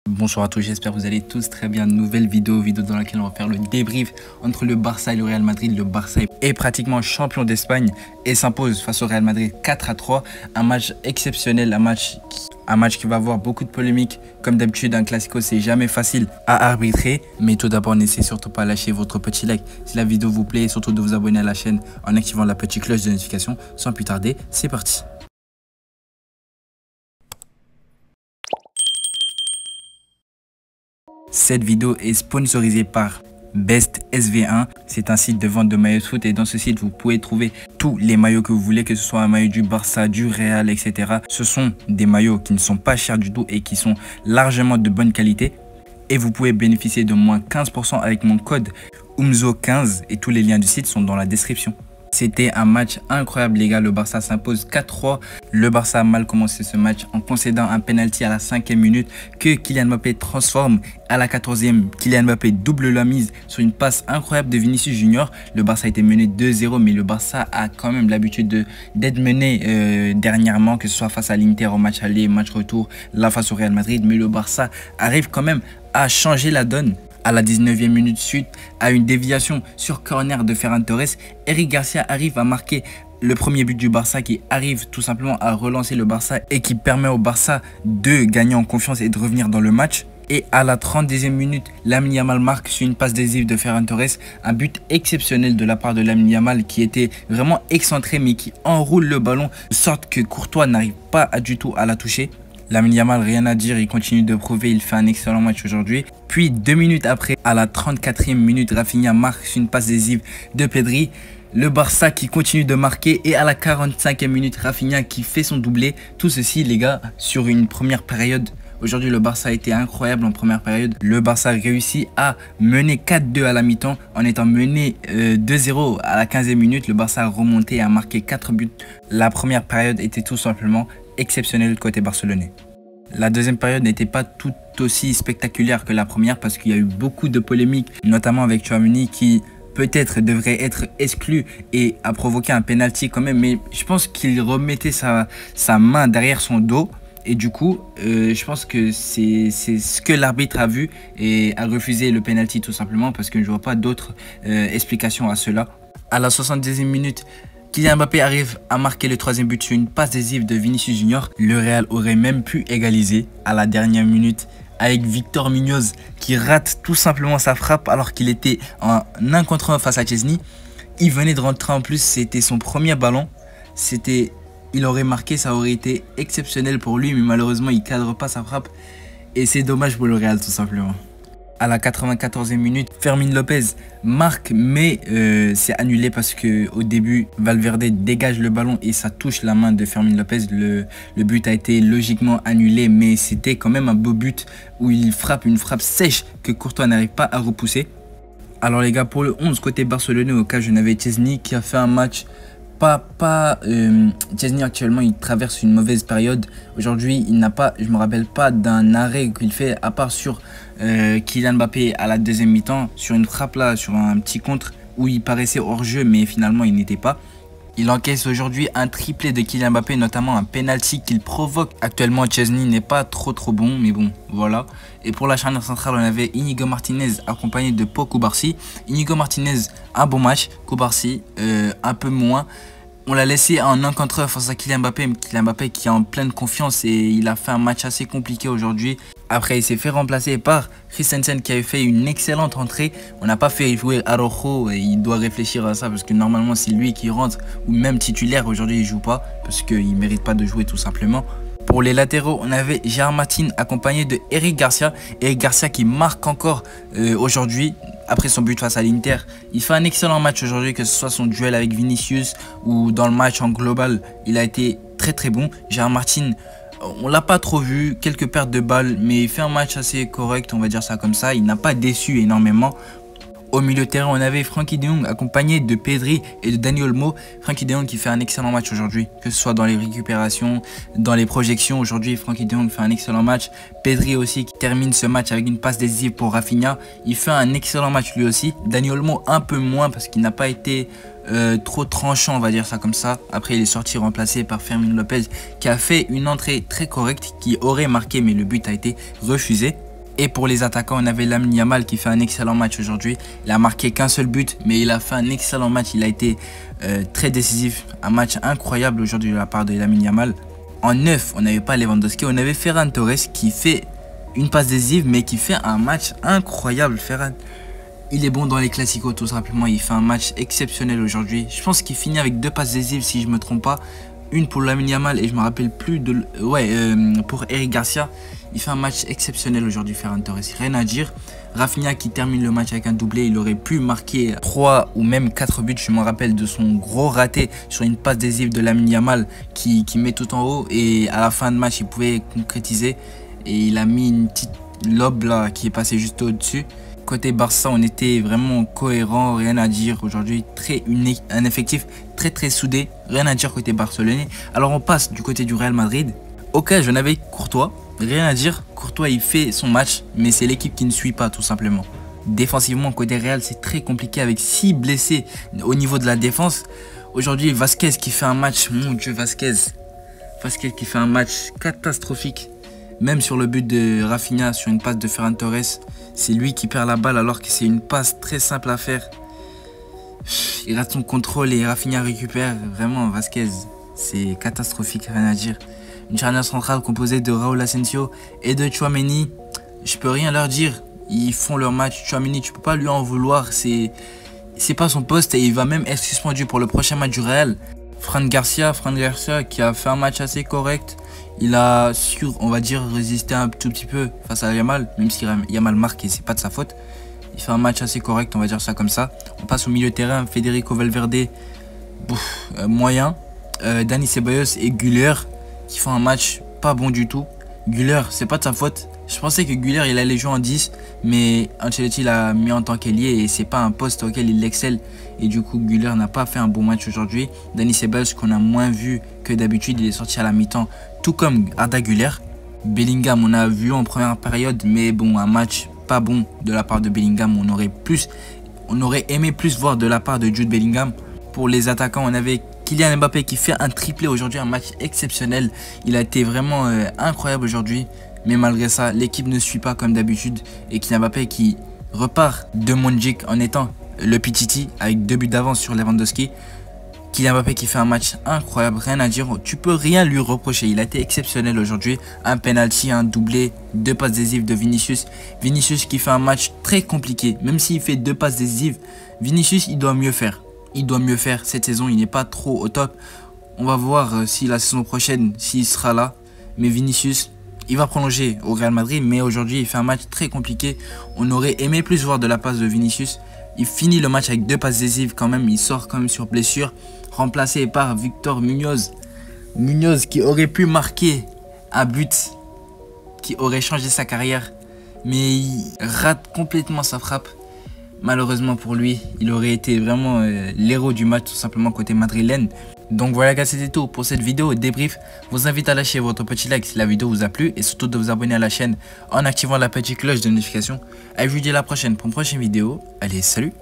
Bonsoir à tous, j'espère que vous allez tous très bien. Nouvelle vidéo dans laquelle on va faire le débrief entre le Barça et le Real Madrid. Le Barça est pratiquement champion d'Espagne et s'impose face au Real Madrid 4-3. Un match exceptionnel, un match qui va avoir beaucoup de polémiques. Comme d'habitude, un classico, c'est jamais facile à arbitrer. Mais tout d'abord, n'essayez surtout pas à lâcher votre petit like si la vidéo vous plaît et surtout de vous abonner à la chaîne en activant la petite cloche de notification. Sans plus tarder, c'est parti. Cette vidéo est sponsorisée par Best SV1. C'est un site de vente de maillots de foot et dans ce site, vous pouvez trouver tous les maillots que vous voulez, que ce soit un maillot du Barça, du Real, etc. Ce sont des maillots qui ne sont pas chers du tout et qui sont largement de bonne qualité. Et vous pouvez bénéficier de moins 15% avec mon code UMZO15 et tous les liens du site sont dans la description. C'était un match incroyable les gars, le Barça s'impose 4-3. Le Barça a mal commencé ce match en concédant un penalty à la 5e minute que Kylian Mbappé transforme à la 14e. Kylian Mbappé double la mise sur une passe incroyable de Vinicius Junior. Le Barça a été mené 2-0 mais le Barça a quand même l'habitude d'être mené dernièrement, que ce soit face à l'Inter au match aller, match retour, là face au Real Madrid. Mais le Barça arrive quand même à changer la donne. À la 19e minute, suite à une déviation sur corner de Ferran Torres, Eric Garcia arrive à marquer le premier but du Barça, qui arrive tout simplement à relancer le Barça et qui permet au Barça de gagner en confiance et de revenir dans le match. Et à la 32e minute, Lamine Yamal marque sur une passe décisive de Ferran Torres. Un but exceptionnel de la part de Lamine Yamal qui était vraiment excentré mais qui enroule le ballon de sorte que Courtois n'arrive pas du tout à la toucher. Lamine Yamal, rien à dire, il continue de prouver, il fait un excellent match aujourd'hui. Puis 2 minutes après, à la 34e minute, Rafinha marque sur une passe décisive de Pedri. Le Barça qui continue de marquer et à la 45e minute, Rafinha qui fait son doublé. Tout ceci les gars sur une première période. Aujourd'hui le Barça a été incroyable en première période. Le Barça réussit à mener 4-2 à la mi-temps en étant mené 2-0 à la 15e minute. Le Barça a remonté et a marqué 4 buts. La première période était tout simplement exceptionnelle côté barcelonais. La deuxième période n'était pas tout aussi spectaculaire que la première parce qu'il y a eu beaucoup de polémiques, notamment avec Tchouaméni qui peut-être devrait être exclu et a provoqué un penalty quand même, mais je pense qu'il remettait sa main derrière son dos et du coup je pense que c'est ce que l'arbitre a vu et a refusé le penalty tout simplement parce que je ne vois pas d'autres explications à cela. À la 70e minute, Kylian Mbappé arrive à marquer le 3e but sur une passe décisive de Vinicius Junior. Le Real aurait même pu égaliser à la dernière minute avec Victor Muñoz qui rate tout simplement sa frappe alors qu'il était en 1 contre 1 face à Szczęsny. Il venait de rentrer en plus, c'était son premier ballon. Il aurait marqué, ça aurait été exceptionnel pour lui mais malheureusement il ne cadre pas sa frappe et c'est dommage pour le Real tout simplement. À la 94e minute, Fermín López marque mais c'est annulé parce que au début Valverde dégage le ballon et ça touche la main de Fermín López. Le but a été logiquement annulé mais c'était quand même un beau but où il frappe une frappe sèche que Courtois n'arrive pas à repousser. Alors les gars, pour le 11 côté barcelonais, au cas je n'avais Szczęsny qui a fait un match Szczęsny actuellement il traverse une mauvaise période. Aujourd'hui il n'a pas, je me rappelle pas d'un arrêt qu'il fait à part sur Kylian Mbappé à la deuxième mi-temps sur une frappe là, sur un petit contre où il paraissait hors jeu mais finalement il n'était pas. Il encaisse aujourd'hui un triplé de Kylian Mbappé, notamment un penalty qu'il provoque. Actuellement, Szczęsny n'est pas trop bon, mais bon, voilà. Et pour la charnière centrale, on avait Íñigo Martínez accompagné de Pau Cubarsí. Íñigo Martínez, un bon match. Cubarsí, un peu moins. On l'a laissé en 1 contre 1 face à Kylian Mbappé. Kylian Mbappé qui est en pleine confiance et il a fait un match assez compliqué aujourd'hui. Après, il s'est fait remplacer par Christensen qui avait fait une excellente entrée. On n'a pas fait jouer Araujo et il doit réfléchir à ça parce que normalement c'est lui qui rentre ou même titulaire. Aujourd'hui, il ne joue pas parce qu'il ne mérite pas de jouer tout simplement. Pour les latéraux, on avait Gerard Martin accompagné de Eric Garcia. Eric Garcia qui marque encore aujourd'hui après son but face à l'Inter. Il fait un excellent match aujourd'hui, que ce soit son duel avec Vinicius ou dans le match en global. Il a été très bon. Gerard Martin, on l'a pas trop vu, quelques pertes de balles, mais il fait un match assez correct, on va dire ça comme ça. Il n'a pas déçu énormément. Au milieu de terrain, on avait Frenkie de Jong accompagné de Pedri et de Dani Olmo. Frenkie de Jong qui fait un excellent match aujourd'hui, que ce soit dans les récupérations, dans les projections. Aujourd'hui, Frenkie de Jong fait un excellent match. Pedri aussi qui termine ce match avec une passe décisive pour Rafinha. Il fait un excellent match lui aussi. Dani Olmo un peu moins parce qu'il n'a pas été trop tranchant, on va dire ça comme ça. Après, il est sorti remplacé par Fermín López qui a fait une entrée très correcte, qui aurait marqué mais le but a été refusé. Et pour les attaquants, on avait Lamine Yamal qui fait un excellent match aujourd'hui. Il a marqué qu'un seul but, mais il a fait un excellent match. Il a été très décisif. Un match incroyable aujourd'hui de la part de Lamine Yamal. En 9, on n'avait pas Lewandowski. On avait Ferran Torres qui fait une passe décisive, mais qui fait un match incroyable. Ferran, il est bon dans les classicos tout simplement. Il fait un match exceptionnel aujourd'hui. Je pense qu'il finit avec 2 passes décisives si je ne me trompe pas. Une pour Lamine Yamal et je me rappelle plus de... pour Eric Garcia. Il fait un match exceptionnel aujourd'hui, Ferran Torres. Rien à dire. Rafinha qui termine le match avec un doublé. Il aurait pu marquer 3 ou même 4 buts. Je me rappelle de son gros raté sur une passe décisive de Lamine Yamal qui met tout en haut. Et à la fin de match, il pouvait concrétiser. Et il a mis une petite lob là qui est passée juste au-dessus. Côté Barça, on était vraiment cohérent, rien à dire. Aujourd'hui, un effectif très soudé, rien à dire côté barcelonais. Alors on passe du côté du Real Madrid. Ok, j'en avais Courtois, rien à dire. Courtois, il fait son match, mais c'est l'équipe qui ne suit pas tout simplement. Défensivement, côté Real, c'est très compliqué avec 6 blessés au niveau de la défense. Aujourd'hui, Vasquez qui fait un match, mon Dieu, Vasquez qui fait un match catastrophique. Même sur le but de Rafinha, sur une passe de Ferran Torres, c'est lui qui perd la balle alors que c'est une passe très simple à faire. Il rate son contrôle et Rafinha récupère. Vraiment, Vasquez, c'est catastrophique, rien à dire. Une charnière centrale composée de Raúl Asensio et de Tchouaméni. Je peux rien leur dire. Ils font leur match. Tchouaméni, tu peux pas lui en vouloir. C'est pas son poste et il va même être suspendu pour le prochain match du Real. Fran Garcia qui a fait un match assez correct. Il a su, on va dire, résister un tout petit peu face à Yamal, même si Yamal marque et c'est pas de sa faute. Il fait un match assez correct, on va dire ça comme ça. On passe au milieu de terrain, Federico Valverde, moyen. Dani Ceballos et Güler qui font un match pas bon du tout. Güler, c'est pas de sa faute. Je pensais que Güler il allait jouer en 10, mais Ancelotti l'a mis en tant qu'ailier et c'est pas un poste auquel il excelle. Et du coup, Güler n'a pas fait un bon match aujourd'hui. Dani Ceballos qu'on a moins vu que d'habitude, il est sorti à la mi-temps, tout comme Arda Güler. Bellingham, on a vu en première période, mais bon, un match pas bon de la part de Bellingham. On aurait aimé plus voir de la part de Jude Bellingham. Pour les attaquants, on avait Kylian Mbappé qui fait un triplé aujourd'hui, un match exceptionnel. Il a été vraiment incroyable aujourd'hui. Mais malgré ça, l'équipe ne suit pas comme d'habitude. Et Kylian Mbappé qui repart de Montjuic en étant le Pichichi avec 2 buts d'avance sur Lewandowski. Kylian Mbappé qui fait un match incroyable, rien à dire. Tu peux rien lui reprocher. Il a été exceptionnel aujourd'hui. Un penalty, un doublé, 2 passes décisives de Vinicius. Vinicius qui fait un match très compliqué. Même s'il fait 2 passes décisives, Vinicius, il doit mieux faire. Il doit mieux faire. Cette saison, il n'est pas trop au top. On va voir si la saison prochaine, s'il sera là. Mais Vinicius, il va prolonger au Real Madrid, mais aujourd'hui il fait un match très compliqué. On aurait aimé plus voir de la passe de Vinicius. Il finit le match avec 2 passes décisives quand même. Il sort quand même sur blessure, remplacé par Victor Munoz. Munoz qui aurait pu marquer un but qui aurait changé sa carrière, mais il rate complètement sa frappe. Malheureusement pour lui, il aurait été vraiment l'héros du match tout simplement côté madrilène. Donc voilà gars, c'était tout pour cette vidéo débrief. Je vous invite à lâcher votre petit like si la vidéo vous a plu et surtout de vous abonner à la chaîne en activant la petite cloche de notification. Et je vous dis à la prochaine pour une prochaine vidéo. Allez, salut!